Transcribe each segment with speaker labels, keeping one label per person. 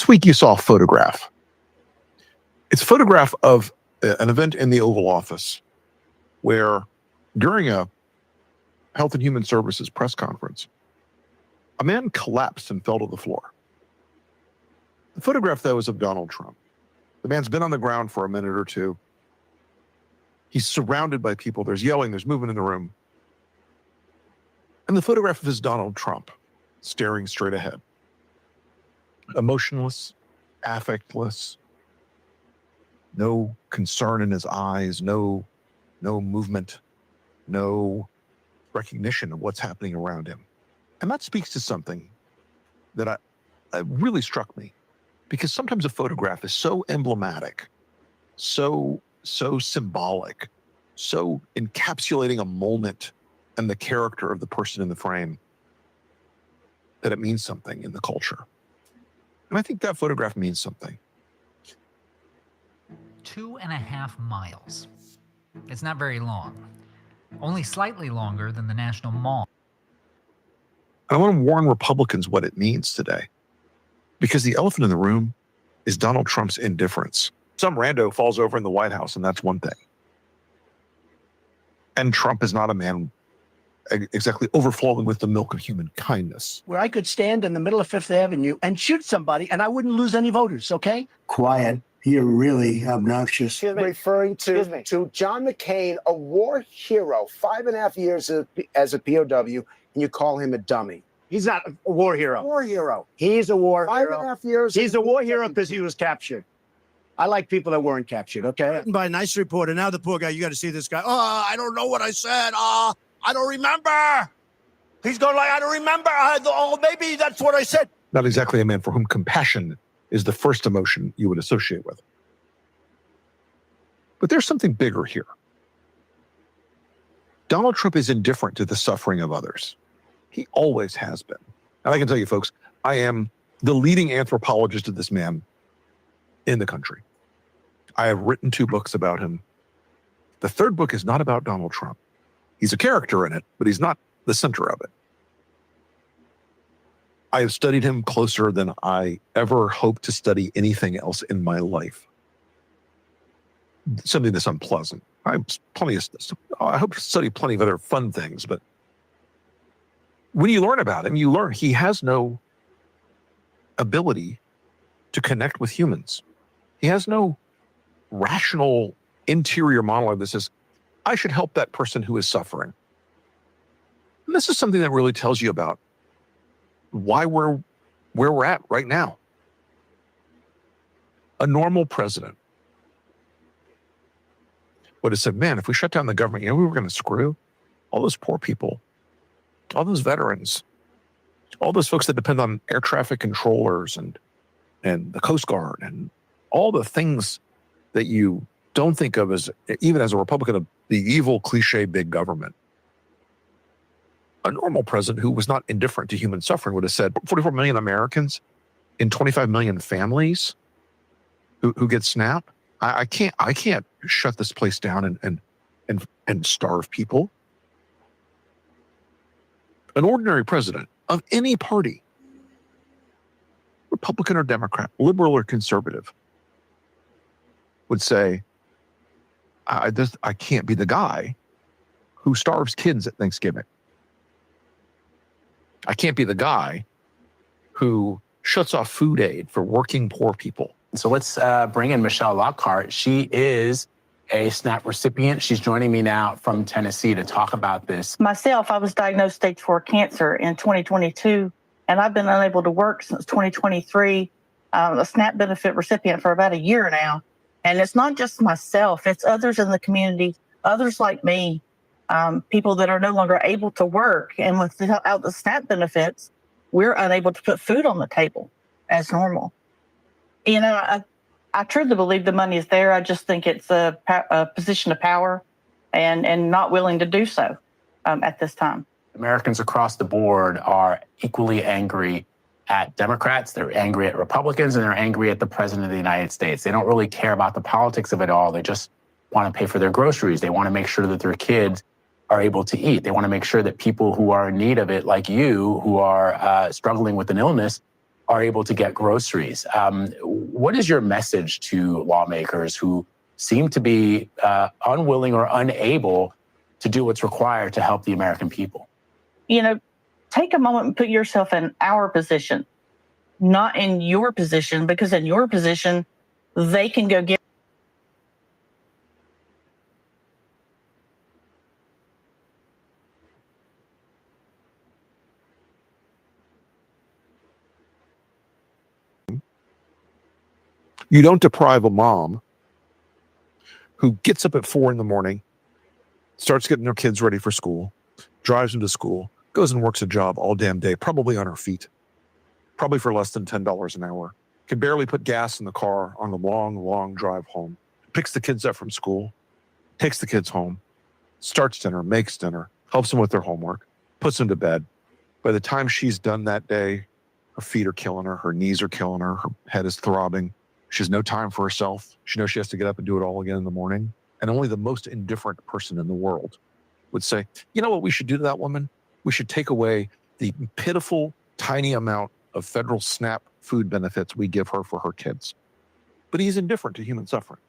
Speaker 1: This week you saw a photograph. It's a photograph of an event in the Oval Office where during a Health and Human Services press conference, a man collapsed and fell to the floor. The photograph, though, is of Donald Trump. The man's been on the ground for a minute or two. He's surrounded by people. There's yelling, there's movement in the room. And the photograph is Donald Trump staring straight ahead. Emotionless, affectless, no concern in his eyes, no movement, no recognition of what's happening around him. And that speaks to something that really struck me, because sometimes a photograph is so emblematic, so symbolic, so encapsulating a moment and the character of the person in the frame that it means something in the culture. And I think that photograph means something.
Speaker 2: 2.5 miles. It's not very long. Only slightly longer than the National Mall.
Speaker 1: I want to warn Republicans what it means today, because the elephant in the room is Donald Trump's indifference. Some rando falls over in the White House, and that's one thing. And Trump is not a man exactly overflowing with the milk of human kindness.
Speaker 3: Where I could stand in the middle of Fifth Avenue and shoot somebody and I wouldn't lose any voters, okay?
Speaker 4: Quiet. You're really obnoxious.
Speaker 5: Referring to John McCain, a war hero, 5.5 years as a POW, and you call him a dummy.
Speaker 3: He's not a war hero.
Speaker 5: War hero.
Speaker 3: He's a war hero.
Speaker 5: 5.5 years.
Speaker 3: He's a war hero because he was captured. I like people that weren't captured, okay?
Speaker 4: Written by a nice reporter. Now the poor guy, you got to see this guy. Oh, I don't know what I said. I don't remember. He's going like, I don't remember. Maybe that's what I said.
Speaker 1: Not exactly a man for whom compassion is the first emotion you would associate with. But there's something bigger here. Donald Trump is indifferent to the suffering of others. He always has been. And I can tell you, folks, I am the leading anthropologist of this man in the country. I have written 2 books about him. The 3rd book is not about Donald Trump. He's a character in it, but he's not the center of it. I have studied him closer than I ever hoped to study anything else in my life. Something that's unpleasant. I hope to study plenty of other fun things, but when you learn about him, you learn he has no ability to connect with humans. He has no rational interior monologue that says, I should help that person who is suffering. And this is something that really tells you about why we're where we're at right now. A normal president would have said, man, if we shut down the government, we were going to screw all those poor people, all those veterans, all those folks that depend on air traffic controllers and the Coast Guard and all the things that you don't think of as, even as a Republican, of the evil cliche big government. A normal president who was not indifferent to human suffering would have said 44 million Americans in 25 million families who get SNAP. I can't shut this place down and starve people. An ordinary president of any party, Republican or Democrat, liberal or conservative, would say, I can't be the guy who starves kids at Thanksgiving. I can't be the guy who shuts off food aid for working poor people.
Speaker 6: So let's bring in Michelle Lockhart. She is a SNAP recipient. She's joining me now from Tennessee to talk about this.
Speaker 7: Myself, I was diagnosed stage 4 cancer in 2022, and I've been unable to work since 2023. A SNAP benefit recipient for about a year now. And it's not just myself, it's others in the community, others like me, people that are no longer able to work. And without the SNAP benefits, we're unable to put food on the table as normal. You know, I truly believe the money is there. I just think it's a position of power and not willing to do so at this time.
Speaker 6: Americans across the board are equally angry at Democrats, they're angry at Republicans, and they're angry at the President of the United States. They don't really care about the politics of it all. They just want to pay for their groceries. They want to make sure that their kids are able to eat. They want to make sure that people who are in need of it, like you, who are struggling with an illness, are able to get groceries. What is your message to lawmakers who seem to be unwilling or unable to do what's required to help the American people?
Speaker 7: You know, take a moment and put yourself in our position, not in your position, because in your position, they can go get.
Speaker 1: You don't deprive a mom who gets up at 4 a.m, starts getting her kids ready for school, drives them to school, goes and works a job all damn day, probably on her feet, probably for less than $10 an hour, can barely put gas in the car on the long, long drive home, picks the kids up from school, takes the kids home, starts dinner, makes dinner, helps them with their homework, puts them to bed. By the time she's done that day, her feet are killing her, her knees are killing her, her head is throbbing. She has no time for herself. She knows she has to get up and do it all again in the morning. And only the most indifferent person in the world would say, you know what we should do to that woman? We should take away the pitiful, tiny amount of federal SNAP food benefits we give her for her kids. But he's indifferent to human suffering.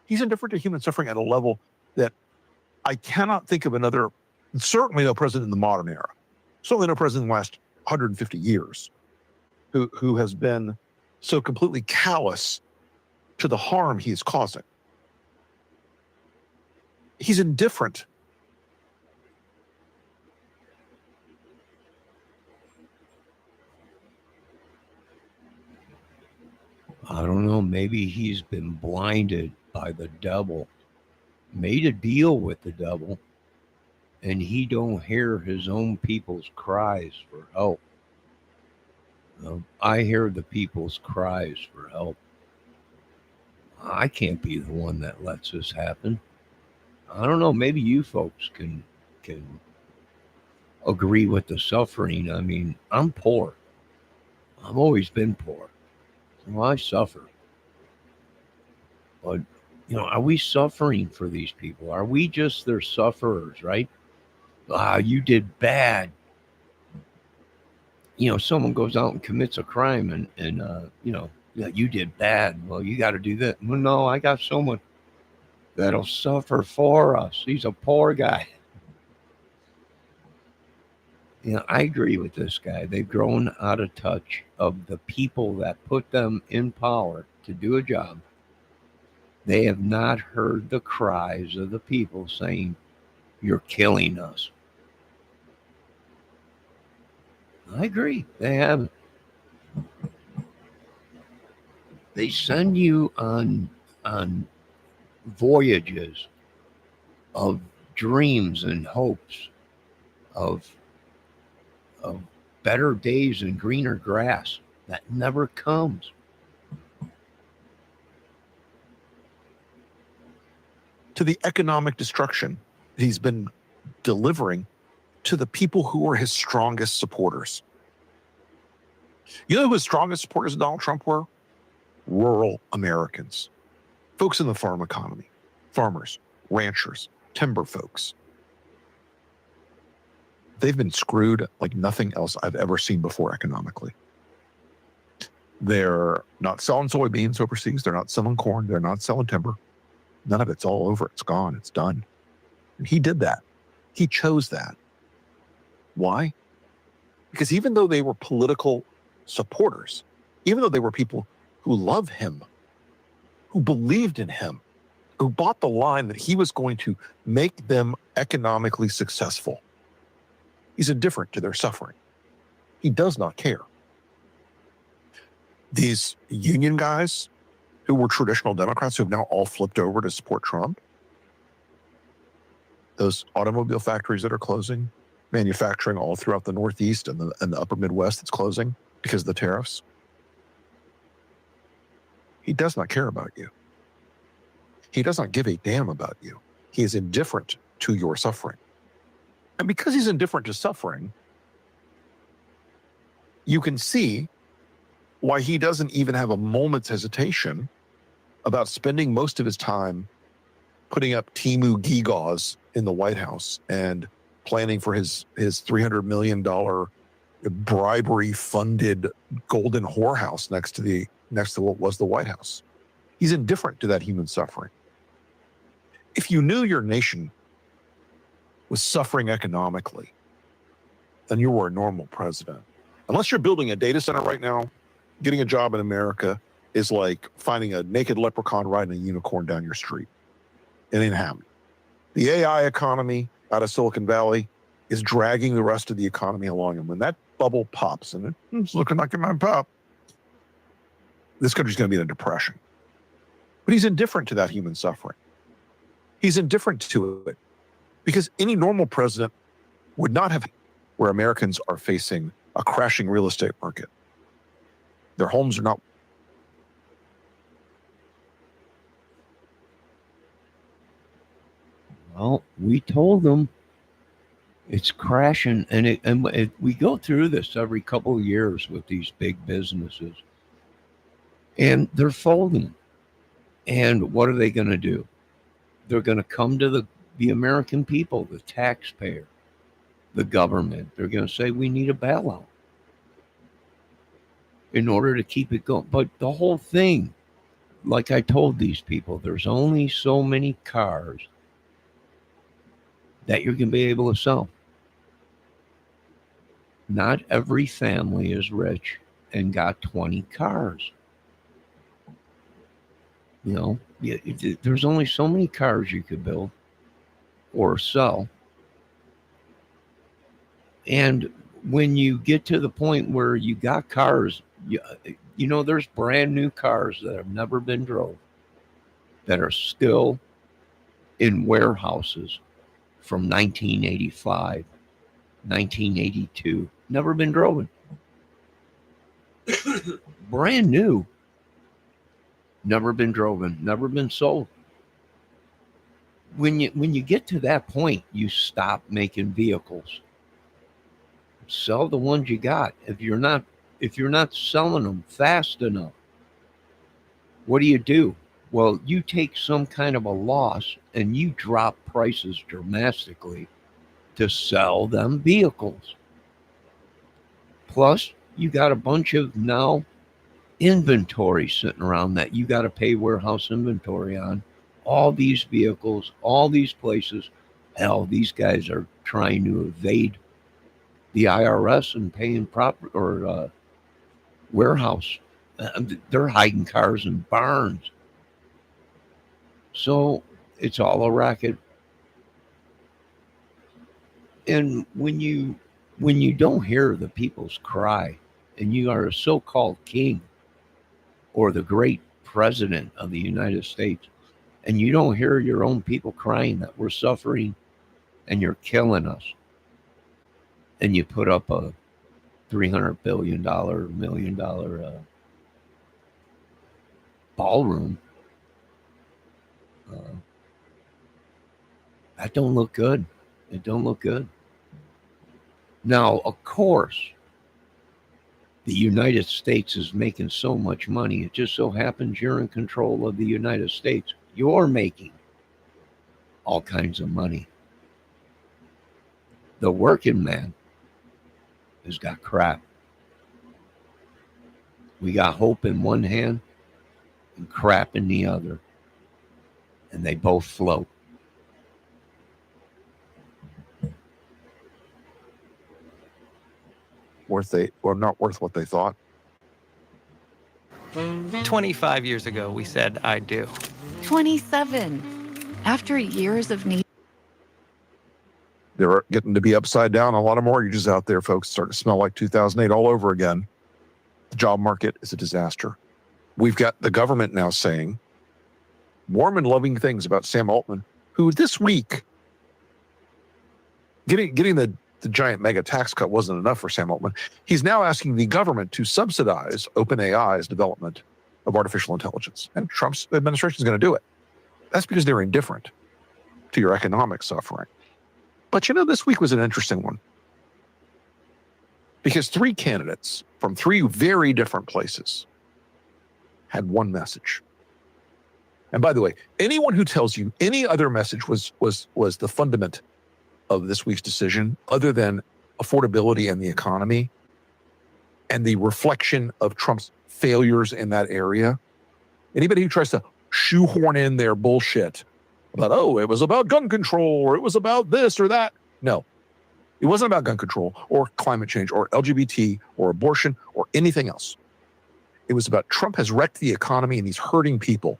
Speaker 1: He's indifferent to human suffering at a level that I cannot think of another, certainly no president in the modern era, certainly no president in the last 150 years who has been so completely callous to the harm he is causing. He's indifferent.
Speaker 8: I don't know. Maybe he's been blinded by the devil, made a deal with the devil, and he don't hear his own people's cries for help. I hear the people's cries for help. I can't be the one that lets this happen. I don't know. Maybe you folks can agree with the suffering. I mean, I'm poor. I've always been poor. So I suffer. But, are we suffering for these people? Are we just their sufferers, right? You did bad. Someone goes out and commits a crime and you did bad. Well, you got to do that. Well, no, I got someone that'll suffer for us. He's a poor guy. I agree with this guy. They've grown out of touch of the people that put them in power to do a job. They have not heard the cries of the people saying, "You're killing us." I agree. They haven't. They send you on voyages of dreams and hopes of better days and greener grass that never comes.
Speaker 1: To the economic destruction he's been delivering to the people who are his strongest supporters. You know who his strongest supporters of Donald Trump were? Rural Americans, folks in the farm economy, farmers, ranchers, timber folks. They've been screwed like nothing else I've ever seen before economically. They're not selling soybeans overseas. They're not selling corn. They're not selling timber. None of it's all over. It's gone. It's done. And he did that. He chose that. Why? Because even though they were political supporters, even though they were people who loved him, who believed in him, who bought the line that he was going to make them economically successful, he's indifferent to their suffering. He does not care. These union guys who were traditional Democrats who have now all flipped over to support Trump, those automobile factories that are closing, manufacturing all throughout the Northeast and the upper Midwest that's closing because of the tariffs. He does not care about you. He does not give a damn about you. He is indifferent to your suffering. And because he's indifferent to suffering, you can see why he doesn't even have a moment's hesitation about spending most of his time putting up Timu gewgaws in the White House and planning for his $300 million bribery-funded golden whorehouse next to what was the White House. He's indifferent to that human suffering. If you knew your nation was suffering economically, then you were a normal president. Unless you're building a data center right now, getting a job in America is like finding a naked leprechaun riding a unicorn down your street. It ain't happening. The AI economy out of Silicon Valley is dragging the rest of the economy along. And when that bubble pops, and it's looking like it might pop, this country's going to be in a depression. But he's indifferent to that human suffering. He's indifferent to it because any normal president would not have, where Americans are facing a crashing real estate market. Their homes are not.
Speaker 8: Well, we told them it's crashing, and we go through this every couple of years with these big businesses, and they're folding. And what are they going to do? They're going to come to the American people, the taxpayer, the government. They're going to say, we need a bailout in order to keep it going. But the whole thing, like I told these people, there's only so many cars that you're going to be able to sell. Not every family is rich and got 20 cars. You know, there's only so many cars you could build or sell. And when you get to the point where you got cars, you know, there's brand new cars that have never been drove that are still in warehouses from 1985, 1982, never been driven. Brand new. Never been driven, never been sold. When you get to that point, you stop making vehicles. Sell the ones you got. If you're not selling them fast enough, what do? Well, you take some kind of a loss and you drop prices dramatically to sell them vehicles. Plus, you got a bunch of now inventory sitting around that you got to pay warehouse inventory on. All these vehicles, all these places. Hell, these guys are trying to evade the IRS and paying warehouse. They're hiding cars in barns. So it's all a racket. And when you don't hear the people's cry, and you are a so-called king or the great president of the United States, and you don't hear your own people crying that we're suffering and you're killing us, and you put up a $300 billion, $1 million ballroom, that don't look good. It don't look good. Now, of course, the United States is making so much money. It just so happens you're in control of the United States. You're making all kinds of money. The working man has got crap. We got hope in one hand and crap in the other. And they both float.
Speaker 1: Not worth what they thought.
Speaker 9: 25 years ago, we said, I do.
Speaker 10: 27. After years of need.
Speaker 1: They're getting to be upside down. A lot of mortgages out there, folks, starting to smell like 2008 all over again. The job market is a disaster. We've got the government now saying warm and loving things about Sam Altman, who this week, getting the giant mega tax cut wasn't enough for Sam Altman. He's now asking the government to subsidize OpenAI's development of artificial intelligence. And Trump's administration is going to do it. That's because they're indifferent to your economic suffering. But you know, this week was an interesting one. Because 3 candidates from 3 very different places had one message. And by the way, anyone who tells you any other message was the fundament of this week's decision, other than affordability and the economy, and the reflection of Trump's failures in that area. Anybody who tries to shoehorn in their bullshit about, oh, it was about gun control or it was about this or that. No, it wasn't about gun control or climate change or LGBT or abortion or anything else. It was about Trump has wrecked the economy and he's hurting people.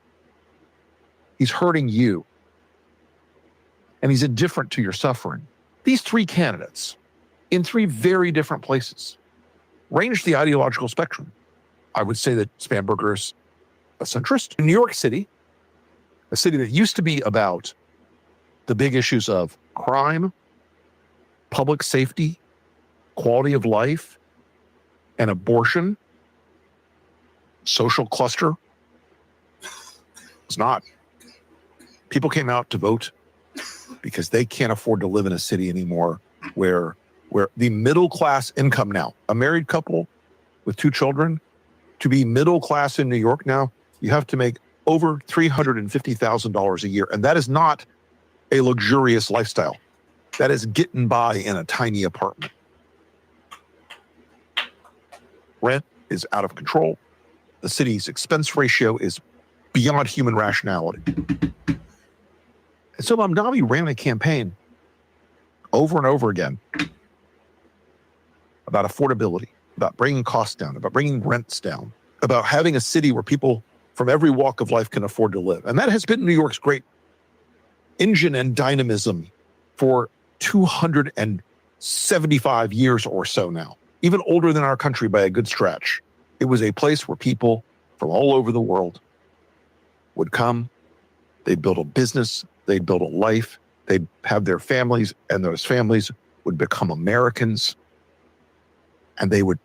Speaker 1: He's hurting you. And he's indifferent to your suffering. These three candidates in three very different places range the ideological spectrum. I would say that Spanberger is a centrist. In New York City, a city that used to be about the big issues of crime, public safety, quality of life, and abortion, social cluster, it's not. People came out to vote because they can't afford to live in a city anymore where the middle class income now, a married couple with 2 children, to be middle class in New York now, you have to make over $350,000 a year. And that is not a luxurious lifestyle. That is getting by in a tiny apartment. Rent is out of control. The city's expense ratio is beyond human rationality. And so Mamdani ran a campaign over and over again about affordability, about bringing costs down, about bringing rents down, about having a city where people from every walk of life can afford to live. And that has been New York's great engine and dynamism for 275 years or so now, even older than our country by a good stretch. It was a place where people from all over the world would come, they'd build a business, they'd build a life, they'd have their families, and those families would become Americans, and they would,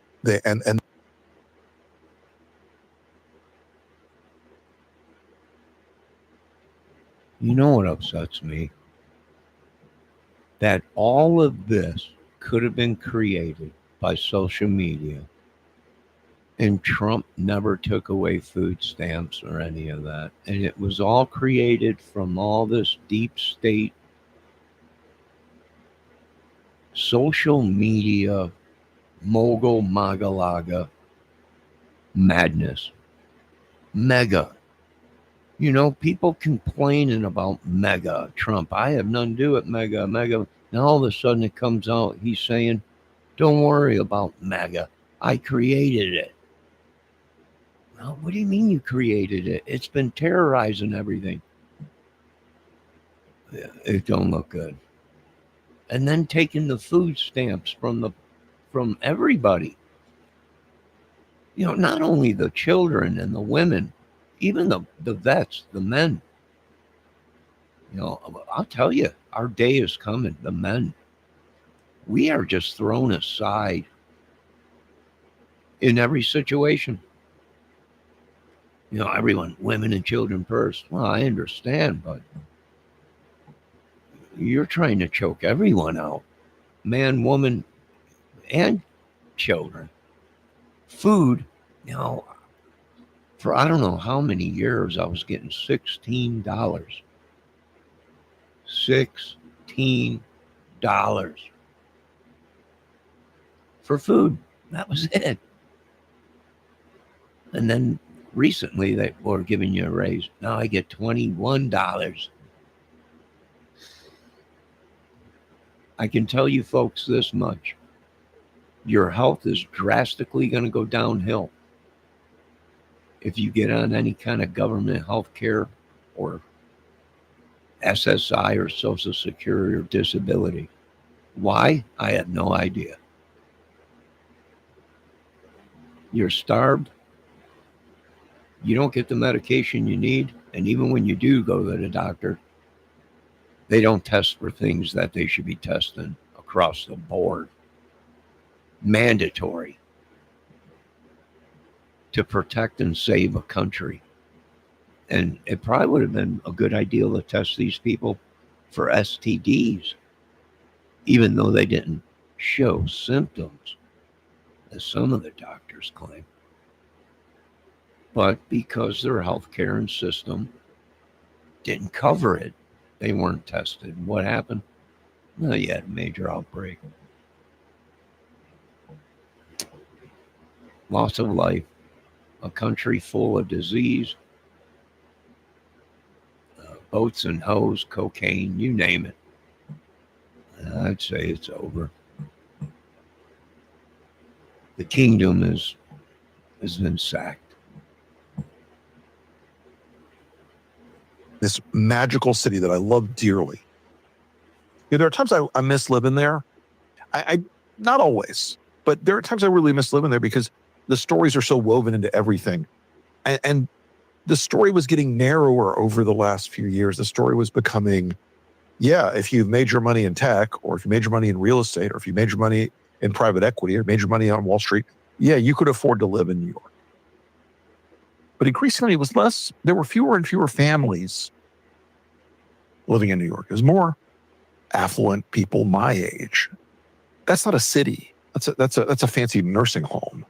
Speaker 1: and
Speaker 8: You know what upsets me? That all of this could have been created by social media, and Trump never took away food stamps or any of that. And it was all created from all this deep state social media mogul magalaga madness. Mega. You know, people complaining about mega Trump. I have nothing to do with mega. Now all of a sudden it comes out, he's saying, don't worry about mega. I created it. Well, what do you mean you created it? It's been terrorizing everything. It don't look good. And then taking the food stamps from everybody. You know, not only the children and the women, even the vets, the men. You know, I'll tell you, our day is coming, the men. We are just thrown aside in every situation. You know, everyone, women and children first. Well, I understand, but you're trying to choke everyone out. Man, woman, and children. Food, you know, for I don't know how many years I was getting $16. $16 for food. That was it. And then recently they were giving you a raise. Now I get $21. I can tell you folks this much. Your health is drastically going to go downhill if you get on any kind of government health care or SSI or Social Security or disability. Why? I have no idea. You're starved. You don't get the medication you need. And even when you do go to the doctor, they don't test for things that they should be testing across the board. Mandatory to protect and save a country. And it probably would have been a good idea to test these people for STDs, even though they didn't show symptoms, as some of the doctors claim. But because their healthcare and system didn't cover it, they weren't tested. And what happened? Well, you had a major outbreak. loss of life, a country full of disease, boats and hoes, cocaine, you name it. I'd say it's over. The kingdom has been sacked.
Speaker 1: This magical city that I love dearly. You know, there are times I miss living there. I not always, but there are times I really miss living there because the stories are so woven into everything. And the story was getting narrower over the last few years. The story was becoming, yeah, if you've made your money in tech, or if you made your money in real estate, or if you made your money in private equity, or made your money on Wall Street, yeah, you could afford to live in New York. But increasingly, it was less, there were fewer and fewer families living in New York. It was more affluent people my age. That's not a city. That's a fancy nursing home.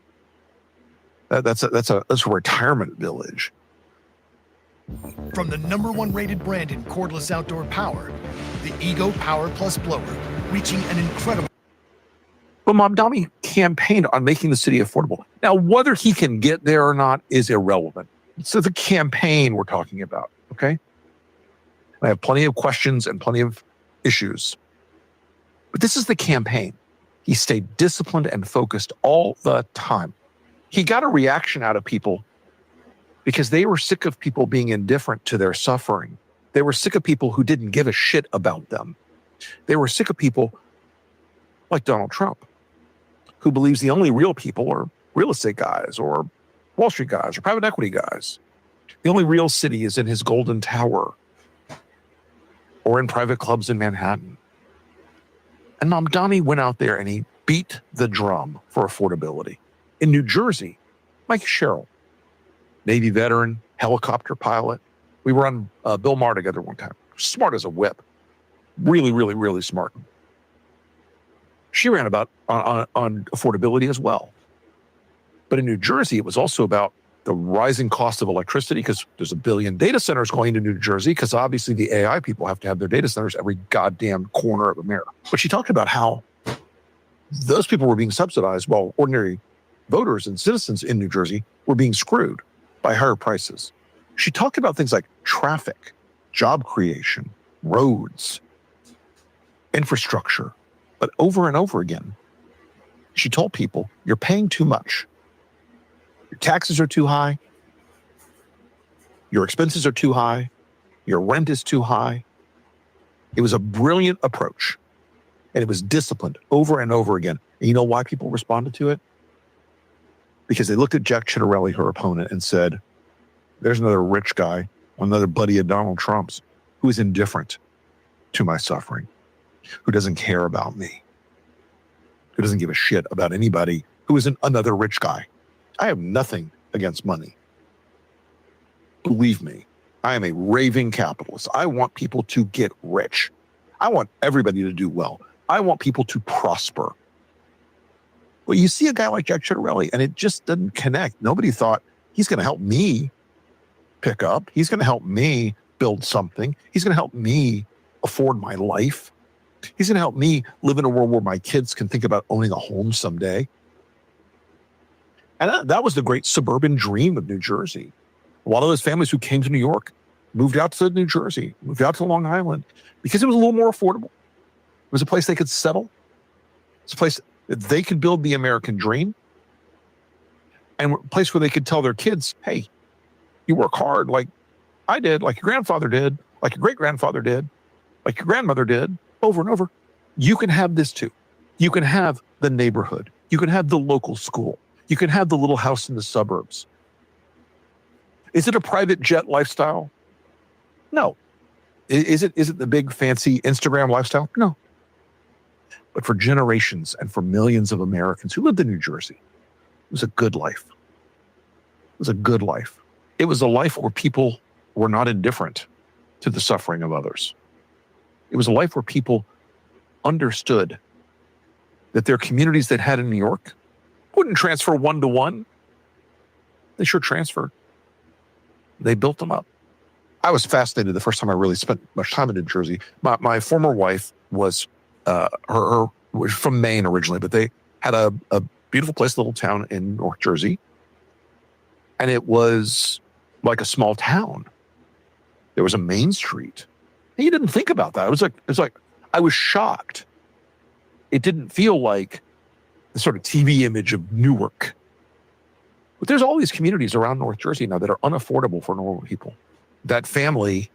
Speaker 1: That's a retirement village.
Speaker 10: From the #1 rated brand in cordless outdoor power, the Ego Power Plus blower, reaching an incredible.
Speaker 1: But Mamdani campaigned on making the city affordable. Now, whether he can get there or not is irrelevant. It's the campaign we're talking about, okay? I have plenty of questions and plenty of issues. But this is the campaign. He stayed disciplined and focused all the time. He got a reaction out of people because they were sick of people being indifferent to their suffering. They were sick of people who didn't give a shit about them. They were sick of people like Donald Trump, who believes the only real people are real estate guys or Wall Street guys or private equity guys. The only real city is in his golden tower or in private clubs in Manhattan. And Mamdani went out there and he beat the drum for affordability. In New Jersey, Mike Sherrill, Navy veteran, helicopter pilot. We were on Bill Maher together one time. Smart as a whip. Really, really, really smart. She ran about on affordability as well. But in New Jersey, it was also about the rising cost of electricity because there's 1 billion data centers going to New Jersey because obviously the AI people have to have their data centers every goddamn corner of America. But she talked about how those people were being subsidized while ordinary voters and citizens in New Jersey were being screwed by higher prices. She talked about things like traffic, job creation, roads, infrastructure. But over and over again, she told people, you're paying too much. Your taxes are too high. Your expenses are too high. Your rent is too high. It was a brilliant approach. And it was disciplined over and over again. And you know why people responded to it? Because they looked at Jack Ciattarelli, her opponent, and said, there's another rich guy, another buddy of Donald Trump's, who is indifferent to my suffering, who doesn't care about me, who doesn't give a shit about anybody, who isn't another rich guy. I have nothing against money. Believe me, I am a raving capitalist. I want people to get rich. I want everybody to do well. I want people to prosper. Well, you see a guy like Jack Ciattarelli, and it just doesn't connect. Nobody thought he's going to help me pick up. He's going to help me build something. He's going to help me afford my life. He's going to help me live in a world where my kids can think about owning a home someday. And that was the great suburban dream of New Jersey. A lot of those families who came to New York moved out to New Jersey, moved out to Long Island, because it was a little more affordable. It was a place they could settle. It's a place that they could build the American dream, and a place where they could tell their kids, hey, you work hard like I did, like your grandfather did, like your great-grandfather did, like your grandmother did, over and over. You can have this too. You can have the neighborhood. You can have the local school. You can have the little house in the suburbs. Is it a private jet lifestyle? No. Is it the big fancy Instagram lifestyle? No. But for generations and for millions of Americans who lived in New Jersey, it was a good life. It was a good life. It was a life where people were not indifferent to the suffering of others. It was a life where people understood that their communities that had in New York wouldn't transfer one-to-one. They sure transferred. They built them up. I was fascinated the first time I really spent much time in New Jersey. My former wife was her was from Maine originally, but they had a beautiful place, little town in North Jersey. And it was like a small town. There was a main street. And you didn't think about that. It was like I was shocked. It didn't feel like the sort of TV image of Newark. But there's all these communities around North Jersey now that are unaffordable for normal people. That family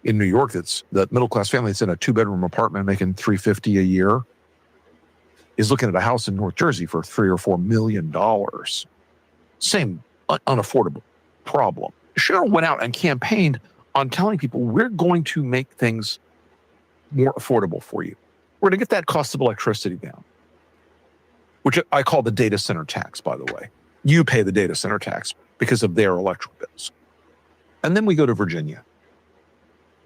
Speaker 1: in New York, that middle-class family that's in a 2-bedroom apartment making $350 a year, is looking at a house in North Jersey for $3 or $4 million. Same unaffordable problem. Cheryl went out and campaigned on telling people, we're going to make things more affordable for you. We're going to get that cost of electricity down, which I call the data center tax, by the way. You pay the data center tax because of their electric bills. And then we go to Virginia,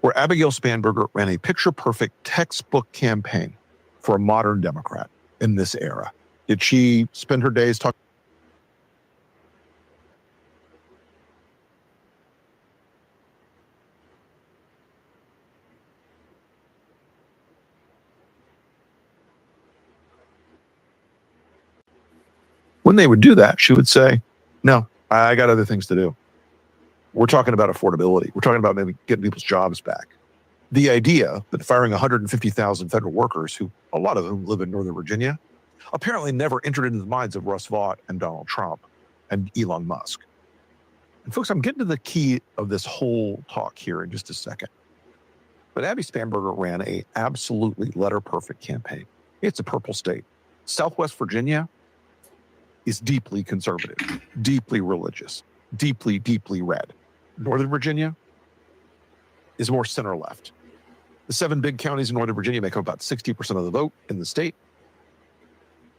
Speaker 1: where Abigail Spanberger ran a picture-perfect textbook campaign for a modern Democrat in this era. Did she spend her days talking? When they would do that, she would say, no, I got other things to do. We're talking about affordability. We're talking about maybe getting people's jobs back. The idea that firing 150,000 federal workers, who a lot of whom live in Northern Virginia, apparently never entered into the minds of Russ Vought and Donald Trump and Elon Musk. And folks, I'm getting to the key of this whole talk here in just a second. But Abby Spanberger ran a absolutely letter-perfect campaign. It's a purple state. Southwest Virginia is deeply conservative, deeply religious, deeply, deeply red. Northern Virginia is more center-left. The 7 big counties in Northern Virginia make up about 60% of the vote in the state.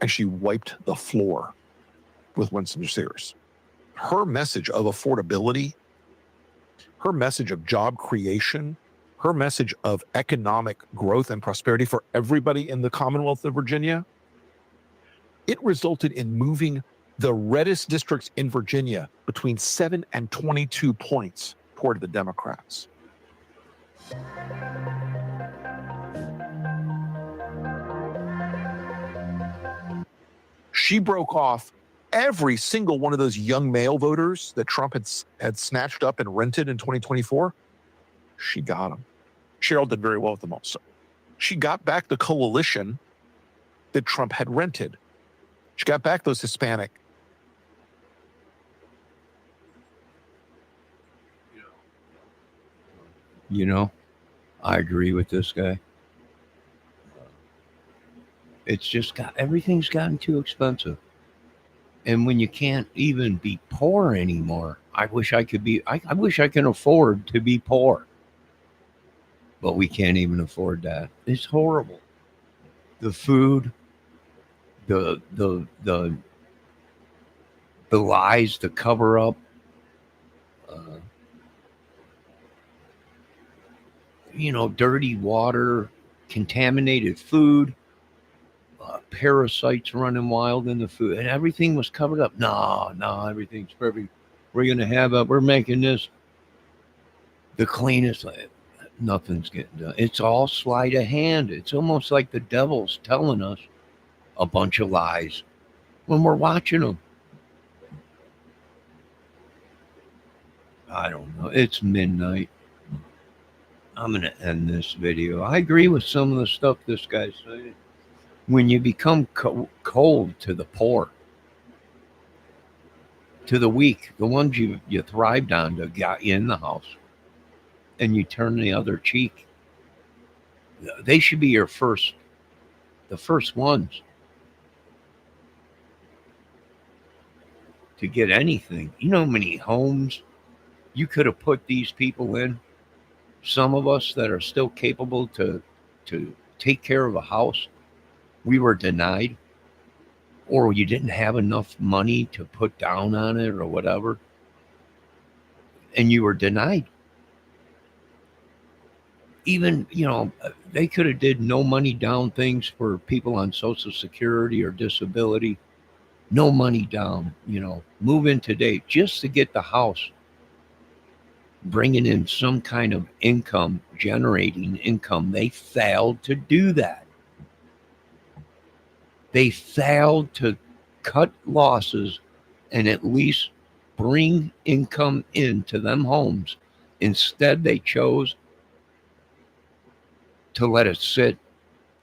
Speaker 1: And she wiped the floor with Winston Sears. Her message of affordability, her message of job creation, her message of economic growth and prosperity for everybody in the Commonwealth of Virginia, it resulted in moving the reddest districts in Virginia between 7 and 22 points toward the Democrats. She broke off every single one of those young male voters that Trump had snatched up and rented in 2024. She got them. Cheryl did very well with them also. She got back the coalition that Trump had rented. She got back those Hispanic.
Speaker 8: You know, I agree with this guy. It's just everything's gotten too expensive. And when you can't even be poor anymore, I wish I can afford to be poor. But we can't even afford that. It's horrible. The food, the lies, the cover up, dirty water, contaminated food, parasites running wild in the food, and everything was covered up. No, everything's perfect. We're making this the cleanest. Nothing's getting done. It's all sleight of hand. It's almost like the devil's telling us a bunch of lies when we're watching them. I don't know. It's midnight. I'm going to end this video. I agree with some of the stuff this guy's saying. When you become cold to the poor, to the weak, the ones you thrived on to get you in the house, and you turn the other cheek, they should be the first ones to get anything. You know how many homes you could have put these people in? Some of us that are still capable to take care of a house, we were denied, or you didn't have enough money to put down on it or whatever, and you were denied. Even, they could have did no money down things for people on Social Security or disability. No money down, move in today just to get the house, bringing in some kind of income, generating income. They failed to do that. They failed to cut losses and at least bring income into them homes. Instead, they chose to let it sit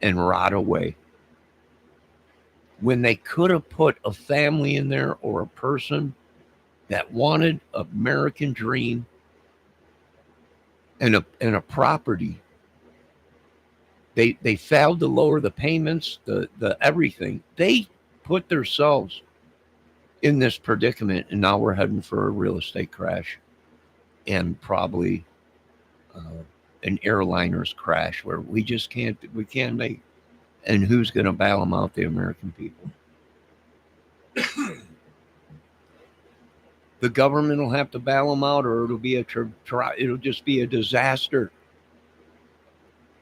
Speaker 8: and rot away. When they could have put a family in there or a person that wanted an American dream and a property, they failed to lower the payments, the everything. They put themselves in this predicament, and now we're heading for a real estate crash and probably an airliner's crash where we can't make. And who's going to bail them out? The American people. The government will have to bail them out, or it'll be it'll just be a disaster.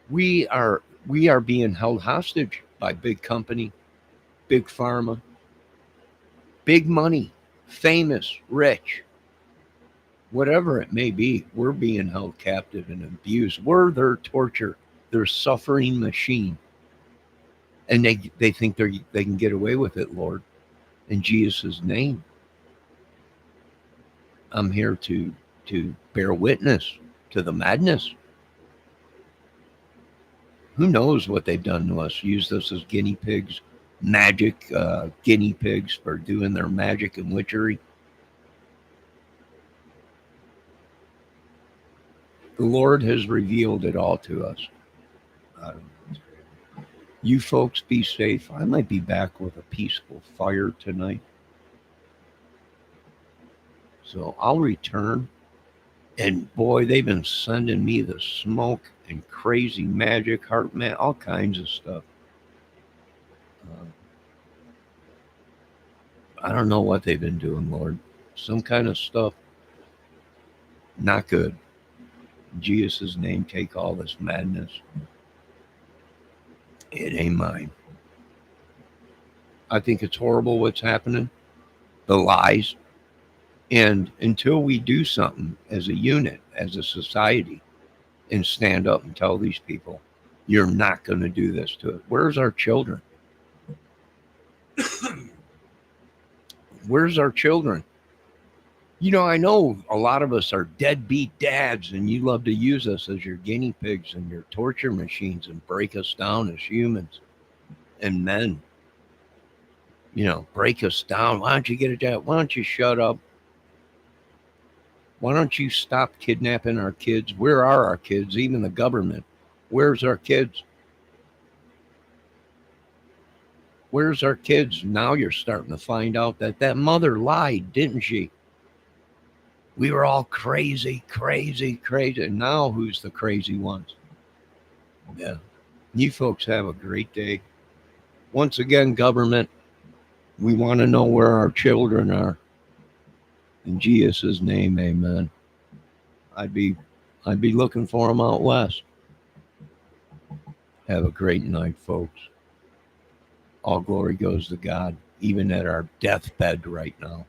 Speaker 8: We are being held hostage by big company, big pharma, big money, famous, rich, whatever it may be. We're being held captive and abused. We're their torture, their suffering machine. And they think they can get away with it, Lord. In Jesus' name, I'm here to bear witness to the madness. Who knows what they've done to us? Used us as guinea pigs, magic guinea pigs for doing their magic and witchery. The Lord has revealed it all to us. You folks be safe. I might be back with a peaceful fire tonight. So I'll return. And boy, they've been sending me the smoke and crazy magic, heart man, all kinds of stuff. I don't know what they've been doing, Lord. Some kind of stuff. Not good. In Jesus' name, take all this madness. It ain't mine. I think it's horrible what's happening. The lies. And until we do something as a unit, as a society, and stand up and tell these people, you're not going to do this to it. Where's our children? Where's our children? You know, I know a lot of us are deadbeat dads, and you love to use us as your guinea pigs and your torture machines and break us down as humans and men. You know, break us down. Why don't you get a job? Why don't you shut up? Why don't you stop kidnapping our kids? Where are our kids? Even the government. Where's our kids? Where's our kids? Now you're starting to find out that mother lied, didn't she? We were all crazy. And now who's the crazy ones? Yeah. You folks have a great day. Once again, government, we want to know where our children are. In Jesus' name, amen. I'd be looking for them out west. Have a great night, folks. All glory goes to God, even at our deathbed right now.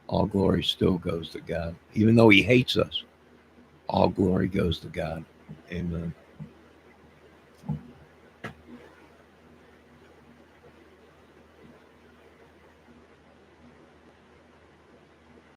Speaker 8: All glory still goes to God. Even though he hates us, all glory goes to God. Amen.